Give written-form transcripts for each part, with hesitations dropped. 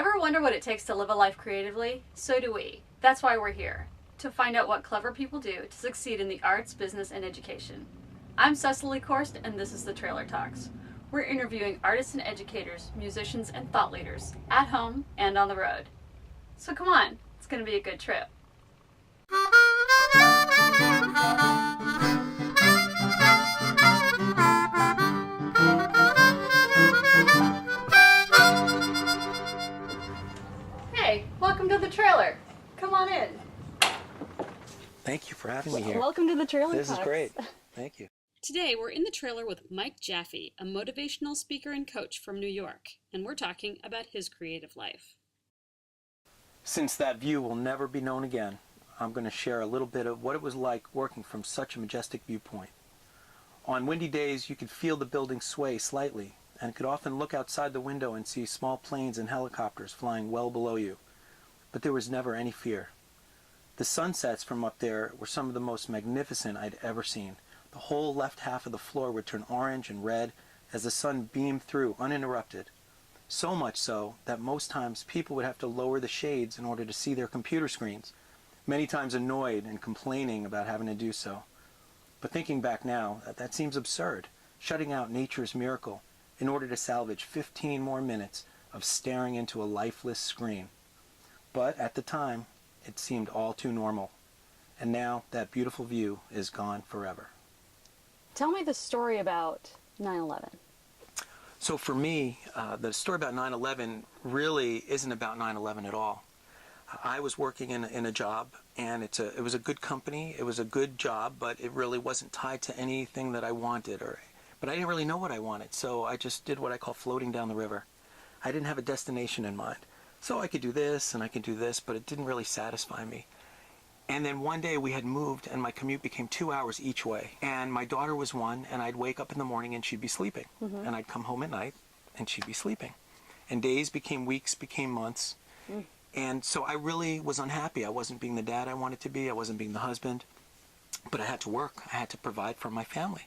Ever wonder what it takes to live a life creatively? So do we. That's why we're here, to find out what clever people do to succeed in the arts, business, and education. I'm Cecily Korst, and this is the Trailer Talks. We're interviewing artists and educators, musicians, and thought leaders, at home and on the road. So come on, it's going to be a good trip. Hey, welcome to the trailer. Come on in. Thank you for having me here. Welcome to the Trailer This Talks. is great. Thank you. Today, we're in the trailer with Mike Jaffe, a motivational speaker and coach from New York, and we're talking about his creative life. Since that view will never be known again, I'm going to share a little bit of what it was like working from such a majestic viewpoint. On windy days, you could feel the building sway slightly, and could often look outside the window and see small planes and helicopters flying well below you. But there was never any fear. The sunsets from up there were some of the most magnificent I'd ever seen. The whole left half of the floor would turn orange and red as the sun beamed through uninterrupted. So much so that most times people would have to lower the shades in order to see their computer screens, many times annoyed and complaining about having to do so. But thinking back now, that seems absurd, shutting out nature's miracle in order to salvage 15 more minutes of staring into a lifeless screen. But at the time, it seemed all too normal. And now that beautiful view is gone forever. Tell me the story about 9/11. So for me, the story about 9/11 really isn't about 9/11 at all. I was working in a job, and it was a good company, it was a good job, but it really wasn't tied to anything that I wanted. But I didn't really know what I wanted, so I just did what I call floating down the river. I didn't have a destination in mind. So I could do this and I could do this, but it didn't really satisfy me. And then one day we had moved and my commute became 2 hours each way. And my daughter was one, and I'd wake up in the morning and she'd be sleeping. Mm-hmm. And I'd come home at night and she'd be sleeping. And days became weeks, became months. Mm. And so I really was unhappy. I wasn't being the dad I wanted to be. I wasn't being the husband. But I had to work. I had to provide for my family.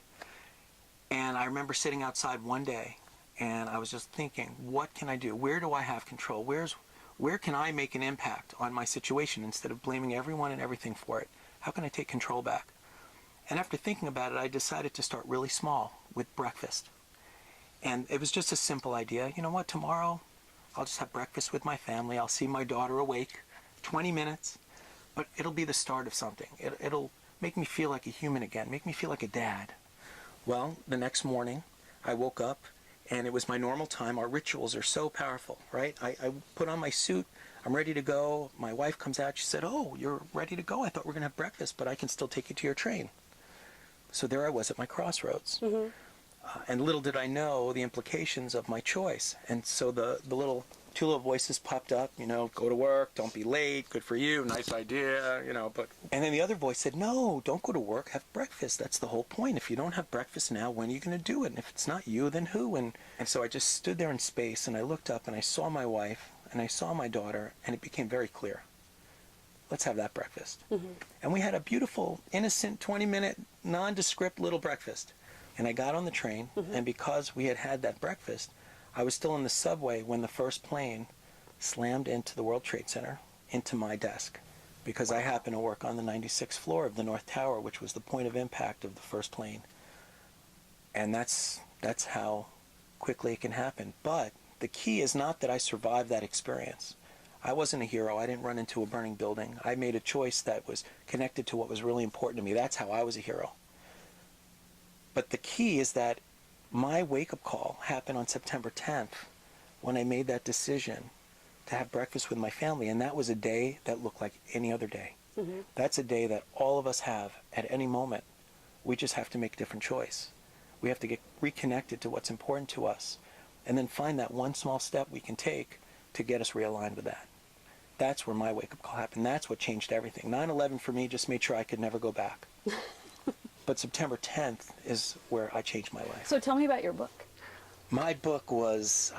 And I remember sitting outside one day and I was just thinking, what can I do? Where do I have control? Where can I make an impact on my situation instead of blaming everyone and everything for it? How can I take control back? And after thinking about it, I decided to start really small with breakfast. And it was just a simple idea. You know what, tomorrow I'll just have breakfast with my family. I'll see my daughter awake, 20 minutes, but it'll be the start of something. It'll make me feel like a human again, make me feel like a dad. Well, the next morning I woke up, and it was my normal time. Our rituals are so powerful, right? I put on my suit. I'm ready to go. My wife comes out. She said, "Oh, you're ready to go? I thought we were going to have breakfast, but I can still take you to your train." So there I was at my crossroads. Mm-hmm. And little did I know the implications of my choice. And so the two little voices popped up, go to work, don't be late, good for you, nice idea, but... And then the other voice said, no, don't go to work, have breakfast. That's the whole point. If you don't have breakfast now, when are you going to do it? And if it's not you, then who? And so I just stood there in space, and I looked up, and I saw my wife, and I saw my daughter, and it became very clear. Let's have that breakfast. Mm-hmm. And we had a beautiful, innocent, 20-minute, nondescript little breakfast. And I got on the train, mm-hmm. and because we had that breakfast, I was still in the subway when the first plane slammed into the World Trade Center, into my desk, because I happened to work on the 96th floor of the North Tower, which was the point of impact of the first plane. And that's how quickly it can happen. But the key is not that I survived that experience. I wasn't a hero. I didn't run into a burning building. I made a choice that was connected to what was really important to me. That's how I was a hero. But the key is that my wake-up call happened on September 10th when I made that decision to have breakfast with my family. And that was a day that looked like any other day. Mm-hmm. That's a day that all of us have at any moment. We just have to make a different choice. We have to get reconnected to what's important to us and then find that one small step we can take to get us realigned with that. That's where my wake-up call happened. That's what changed everything. 9/11 for me just made sure I could never go back. But September 10th is where I changed my life. So tell me about your book. My book was,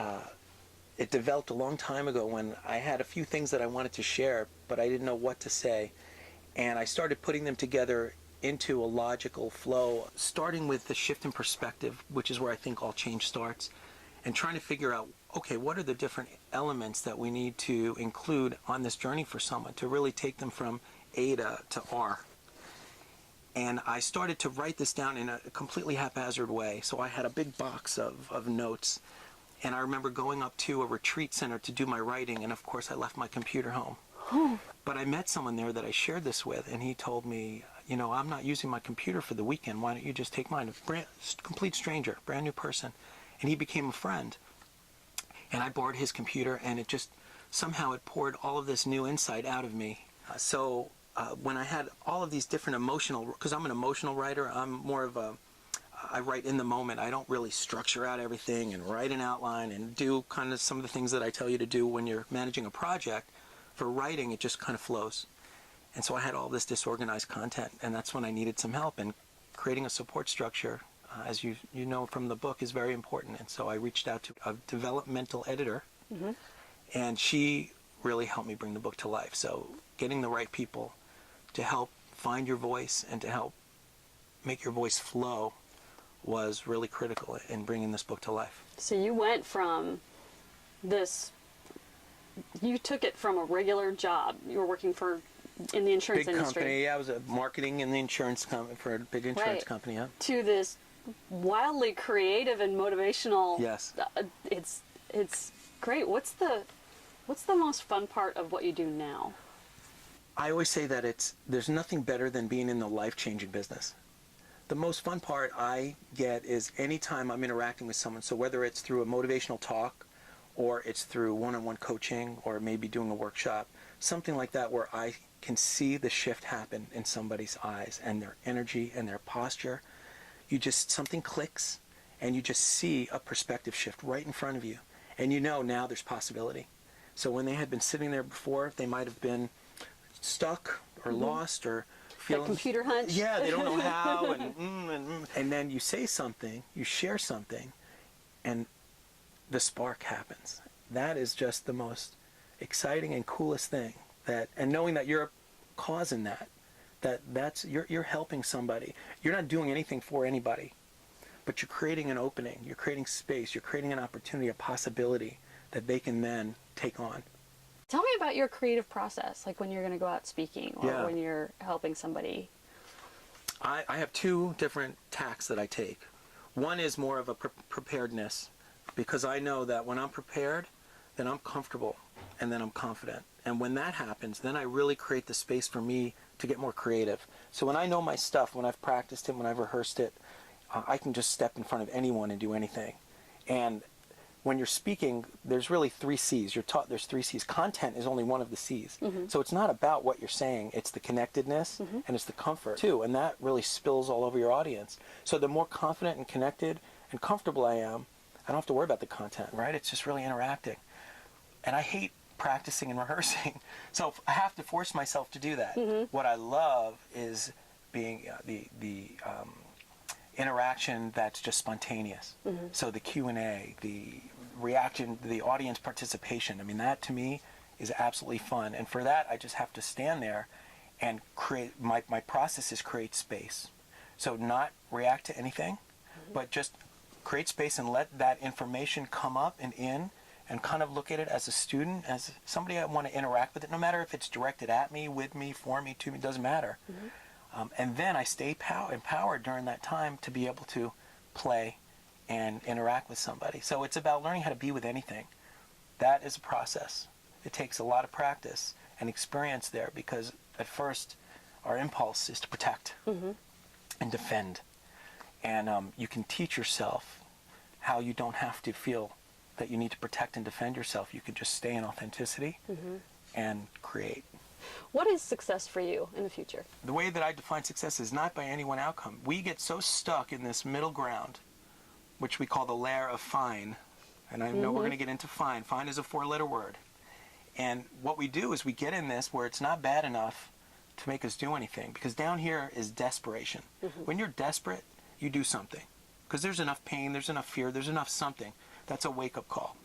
it developed a long time ago when I had a few things that I wanted to share, but I didn't know what to say. And I started putting them together into a logical flow, starting with the shift in perspective, which is where I think all change starts, and trying to figure out okay, what are the different elements that we need to include on this journey for someone to really take them from A to R? And I started to write this down in a completely haphazard way. So I had a big box of notes. And I remember going up to a retreat center to do my writing. And of course, I left my computer home. But I met someone there that I shared this with. And he told me, you know, I'm not using my computer for the weekend. Why don't you just take mine? A complete stranger, brand new person. And he became a friend. And I borrowed his computer. And it just, somehow it poured all of this new insight out of me. When I had all of these different emotional, because I'm an emotional writer, I'm more of I write in the moment. I don't really structure out everything and write an outline and do kind of some of the things that I tell you to do when you're managing a project. For writing, it just kind of flows. And so I had all this disorganized content, and that's when I needed some help. And creating a support structure, as you know from the book, is very important. And so I reached out to a developmental editor, and she really helped me bring the book to life. So getting the right people to help find your voice and to help make your voice flow was really critical in bringing this book to life. So you went from this, you took it from a regular job. You were working in the insurance big industry. Company. I was marketing in the insurance company for a big insurance company. Yeah. To this wildly creative and motivational. Yes. It's great. What's the most fun part of what you do now? I always say that there's nothing better than being in the life-changing business. The most fun part I get is anytime I'm interacting with someone. So whether it's through a motivational talk or it's through one-on-one coaching or maybe doing a workshop, something like that where I can see the shift happen in somebody's eyes and their energy and their posture. Something clicks and you just see a perspective shift right in front of you. And you know now there's possibility. So when they had been sitting there before, they might have been stuck or lost or feeling... That computer hunch. Yeah, they don't know how. And then you say something, you share something, and the spark happens. That is just the most exciting and coolest thing. And knowing that you're causing that's you're helping somebody. You're not doing anything for anybody, but you're creating an opening, you're creating space, you're creating an opportunity, a possibility that they can then take on. Tell me about your creative process, like when you're going to go out speaking or when you're helping somebody. I have two different tacks that I take. One is more of a preparedness, because I know that when I'm prepared, then I'm comfortable and then I'm confident. And when that happens, then I really create the space for me to get more creative. So when I know my stuff, when I've practiced it, when I've rehearsed it, I can just step in front of anyone and do anything. And when you're speaking, there's really 3 C's. You're taught there's 3 C's. Content is only one of the C's. So it's not about what you're saying. It's the connectedness and it's the comfort too. And that really spills all over your audience. So the more confident and connected and comfortable I am, I don't have to worry about the content, right? It's just really interacting. And I hate practicing and rehearsing. So I have to force myself to do that. What I love is being the interaction that's just spontaneous. So the Q&A, the reaction, the audience participation, I mean, that to me is absolutely fun. And for that, I just have to stand there and create, my process is create space. So not react to anything, but just create space and let that information come up and in, and kind of look at it as a student, as somebody I want to interact with it, no matter if it's directed at me, with me, for me, to me, doesn't matter. And then I stay empowered during that time to be able to play and interact with somebody. So it's about learning how to be with anything. That is a process. It takes a lot of practice and experience there, because at first our impulse is to protect and defend. And you can teach yourself how you don't have to feel that you need to protect and defend yourself. You can just stay in authenticity and create. What is success for you in the future? The way that I define success is not by any one outcome. We get so stuck in this middle ground, which we call the layer of fine. And I know we're going to get into fine. Fine is a 4-letter word. And what we do is we get in this where it's not bad enough to make us do anything. Because down here is desperation. When you're desperate, you do something. Because there's enough pain, there's enough fear, there's enough something. That's a wake-up call.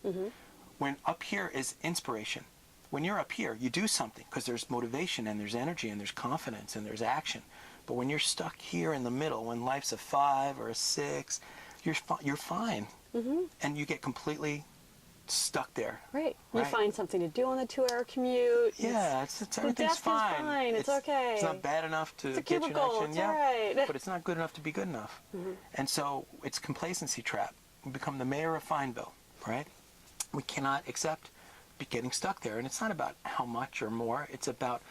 When up here is inspiration. When you're up here, you do something, because there's motivation and there's energy and there's confidence and there's action. But when you're stuck here in the middle, when life's a 5 or a 6, you're fine. And you get completely stuck there. Right. You find something to do on the 2-hour commute. Yeah, it's the everything's desk fine. is fine. It's okay. It's not bad enough to It's a get you cubicle. action. It's all right. But it's not good enough to be good enough. Mm-hmm. And so it's complacency trap. We become the mayor of Fineville, right? We cannot accept getting stuck there. And it's not about how much or more. It's about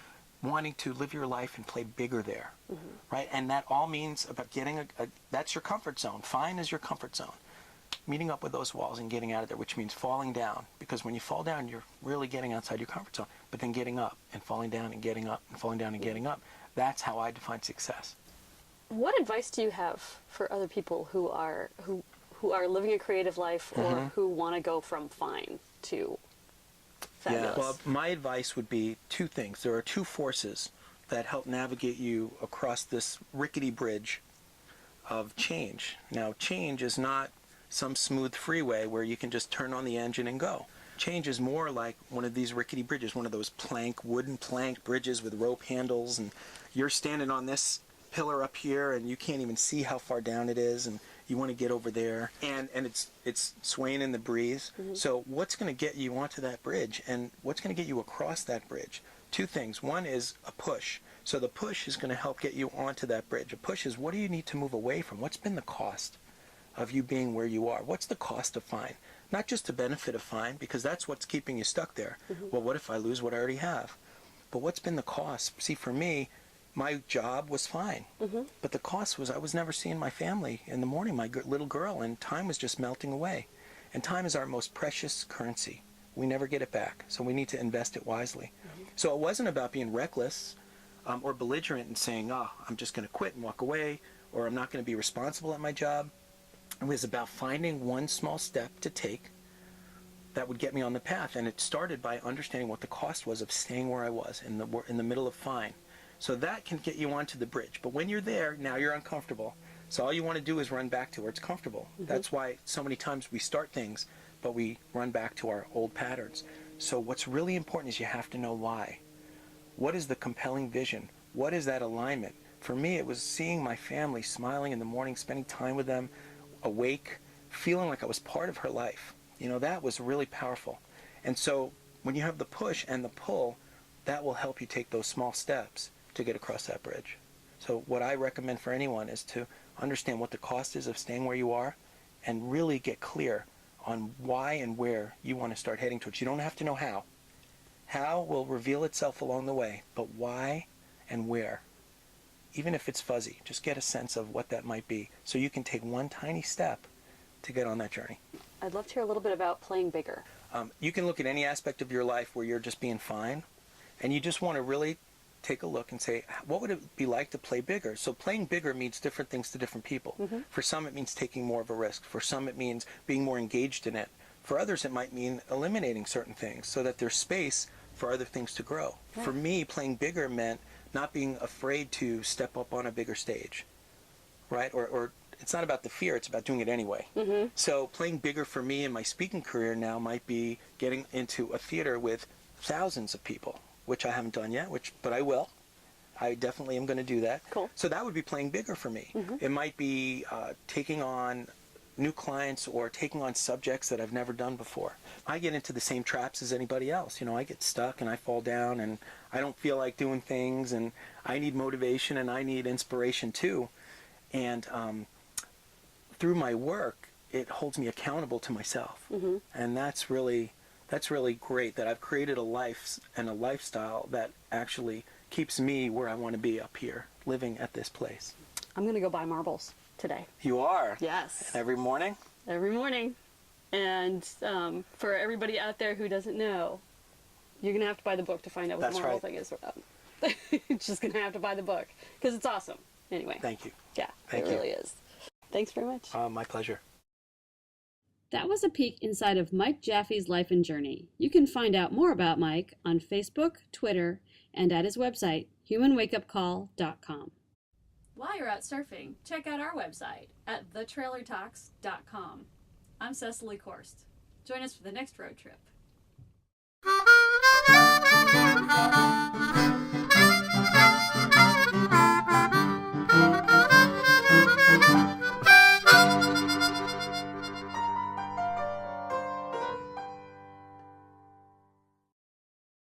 wanting to live your life and play bigger there, right? And that all means about getting that's your comfort zone. Fine is your comfort zone. Meeting up with those walls and getting out of there, which means falling down. Because when you fall down, you're really getting outside your comfort zone. But then getting up and falling down and getting up and falling down and getting up. That's how I define success. What advice do you have for other people who are living a creative life or who want to go from fine to fabulous? Yeah, well, my advice would be two things. There are two forces that help navigate you across this rickety bridge of change. Now, change is not some smooth freeway where you can just turn on the engine and go. Change is more like one of these rickety bridges, one of those wooden plank bridges with rope handles, and you're standing on this pillar up here and you can't even see how far down it is, and you want to get over there, and it's swaying in the breeze. So what's going to get you onto that bridge, and what's going to get you across that bridge? Two things. One is a push. So the push is going to help get you onto that bridge. A push is, what do you need to move away from? What's been the cost of you being where you are? What's the cost of fine? Not just the benefit of fine, because that's what's keeping you stuck there. Well, what if I lose what I already have? But what's been the cost? See, for me, my job was fine, but the cost was I was never seeing my family in the morning, my little girl, and time was just melting away. And time is our most precious currency. We never get it back, so we need to invest it wisely. So it wasn't about being reckless or belligerent and saying, oh, I'm just going to quit and walk away, or I'm not going to be responsible at my job. It was about finding one small step to take that would get me on the path. And it started by understanding what the cost was of staying where I was in the middle of fine. So that can get you onto the bridge. But when you're there, now you're uncomfortable. So all you want to do is run back to where it's comfortable. That's why so many times we start things, but we run back to our old patterns. So what's really important is you have to know why. What is the compelling vision? What is that alignment? For me, it was seeing my family smiling in the morning, spending time with them, awake, feeling like I was part of her life. You know, that was really powerful. And so when you have the push and the pull, that will help you take those small steps to get across that bridge. So what I recommend for anyone is to understand what the cost is of staying where you are and really get clear on why and where you want to start heading towards. You don't have to know how. How will reveal itself along the way, but why and where? Even if it's fuzzy, just get a sense of what that might be so you can take one tiny step to get on that journey. I'd love to hear a little bit about playing bigger. You can look at any aspect of your life where you're just being fine, and you just want to really take a look and say, what would it be like to play bigger? So playing bigger means different things to different people. For some, it means taking more of a risk. For some, it means being more engaged in it. For others, it might mean eliminating certain things so that there's space for other things to grow. Yeah. For me, playing bigger meant not being afraid to step up on a bigger stage, right? Or it's not about the fear, it's about doing it anyway. So playing bigger for me in my speaking career now might be getting into a theater with thousands of people, which I haven't done yet, but I will. I definitely am going to do that. Cool. So that would be playing bigger for me. It might be taking on new clients or taking on subjects that I've never done before. I get into the same traps as anybody else. You know, I get stuck and I fall down and I don't feel like doing things, and I need motivation and I need inspiration too. And through my work, it holds me accountable to myself. And that's really great that I've created a life and a lifestyle that actually keeps me where I want to be up here, living at this place. I'm going to go buy marbles today. You are? Yes. Every morning? Every morning. And for everybody out there who doesn't know, you're going to have to buy the book to find out what the marble thing is about. You're just going to have to buy the book because it's awesome. Anyway. Thank you. Yeah, Thank it you. really is. Thanks very much. My pleasure. That was a peek inside of Mike Jaffe's life and journey. You can find out more about Mike on Facebook, Twitter, and at his website, humanwakeupcall.com. While you're out surfing, check out our website at thetrailertalks.com. I'm Cecily Korst. Join us for the next road trip.